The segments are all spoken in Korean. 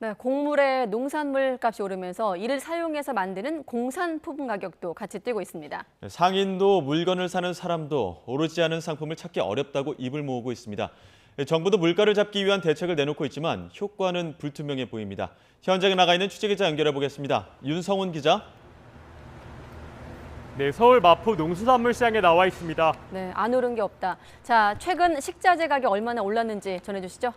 네, 곡물의 농산물 값이 오르면서 이를 사용해서 만드는 공산품 가격도 같이 뛰고 있습니다. 상인도 물건을 사는 사람도 오르지 않은 상품을 찾기 어렵다고 입을 모으고 있습니다. 정부도 물가를 잡기 위한 대책을 내놓고 있지만 효과는 불투명해 보입니다. 현장에 나가 있는 취재기자 연결해 보겠습니다. 윤성훈 기자. 네, 서울 마포 농수산물 시장에 나와 있습니다. 네, 안 오른 게 없다. 자, 최근 식자재 가격 얼마나 올랐는지 전해주시죠.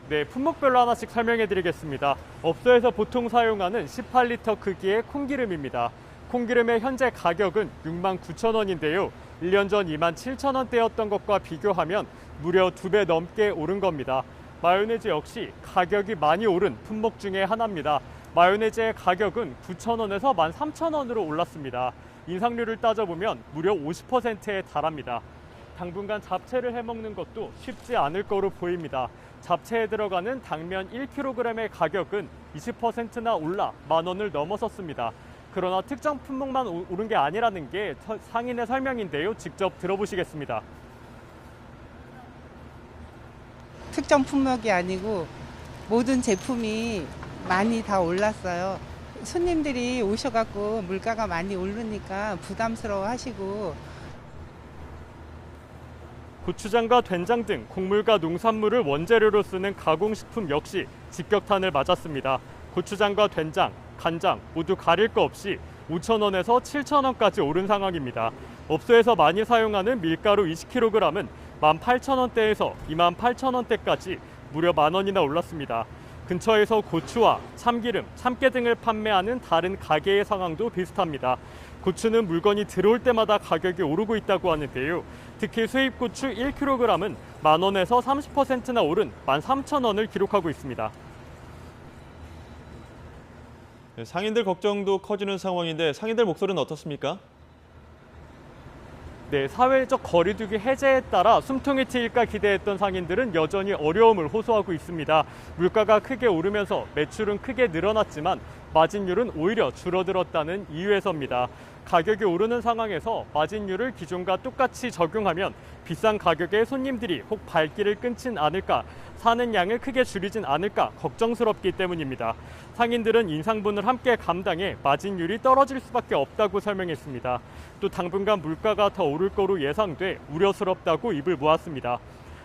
네, 품목별로 하나씩 설명해 드리겠습니다. 업소에서 보통 사용하는 18리터 크기의 콩기름입니다. 콩기름의 현재 가격은 69,000원인데요. 1년 전 27,000원대였던 것과 비교하면 무려 2배 넘게 오른 겁니다. 마요네즈 역시 가격이 많이 오른 품목 중에 하나입니다. 마요네즈의 가격은 9,000원에서 13,000원으로 올랐습니다. 인상률을 따져보면 무려 50%에 달합니다. 당분간 잡채를 해먹는 것도 쉽지 않을 거로 보입니다. 잡채에 들어가는 당면 1kg의 가격은 20%나 올라 10,000원을 넘어섰습니다. 그러나 특정 품목만 오른 게 아니라는 게 상인의 설명인데요. 직접 들어보시겠습니다. 특정 품목이 아니고 모든 제품이 많이 다 올랐어요. 손님들이 오셔갖고 물가가 많이 오르니까 부담스러워 하시고. 고추장과 된장 등 곡물과 농산물을 원재료로 쓰는 가공식품 역시 직격탄을 맞았습니다. 고추장과 된장, 간장 모두 가릴 거 없이 5,000원에서 7,000원까지 오른 상황입니다. 업소에서 많이 사용하는 밀가루 20kg은 18,000원대에서 28,000원대까지 무려 10,000원이나 올랐습니다. 근처에서 고추와 참기름, 참깨 등을 판매하는 다른 가게의 상황도 비슷합니다. 고추는 물건이 들어올 때마다 가격이 오르고 있다고 하는데요. 특히 수입 고추 1kg은 10,000원에서 30%나 오른 13,000원을 기록하고 있습니다. 상인들 걱정도 커지는 상황인데 상인들 목소리는 어떻습니까? 네, 사회적 거리두기 해제에 따라 숨통이 트일까 기대했던 상인들은 여전히 어려움을 호소하고 있습니다. 물가가 크게 오르면서 매출은 크게 늘어났지만 마진율은 오히려 줄어들었다는 이유에서입니다. 가격이 오르는 상황에서 마진율을 기존과 똑같이 적용하면 비싼 가격에 손님들이 혹 발길을 끊진 않을까, 사는 양을 크게 줄이진 않을까 걱정스럽기 때문입니다. 상인들은 인상분을 함께 감당해 마진율이 떨어질 수밖에 없다고 설명했습니다. 또 당분간 물가가 더 오를 거로 예상돼 우려스럽다고 입을 모았습니다.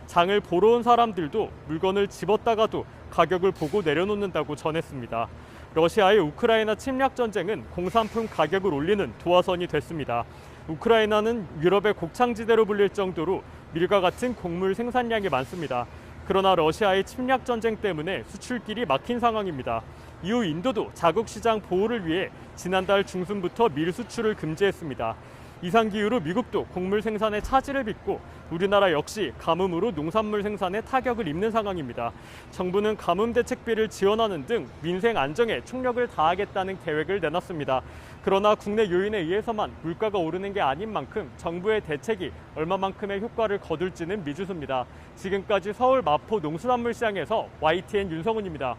장을 보러 온 사람들도 물건을 집었다가도 가격을 보고 내려놓는다고 전했습니다. 러시아의 우크라이나 침략 전쟁은 공산품 가격을 올리는 도화선이 됐습니다. 우크라이나는 유럽의 곡창지대로 불릴 정도로 밀과 같은 곡물 생산량이 많습니다. 그러나 러시아의 침략 전쟁 때문에 수출길이 막힌 상황입니다. 이후 인도도 자국 시장 보호를 위해 지난달 중순부터 밀 수출을 금지했습니다. 이상 기후로 미국도 곡물 생산에 차질을 빚고 우리나라 역시 가뭄으로 농산물 생산에 타격을 입는 상황입니다. 정부는 가뭄 대책비를 지원하는 등 민생 안정에 총력을 다하겠다는 계획을 내놨습니다. 그러나 국내 요인에 의해서만 물가가 오르는 게 아닌 만큼 정부의 대책이 얼마만큼의 효과를 거둘지는 미지수입니다. 지금까지 서울 마포 농수산물 시장에서 YTN 윤성훈입니다.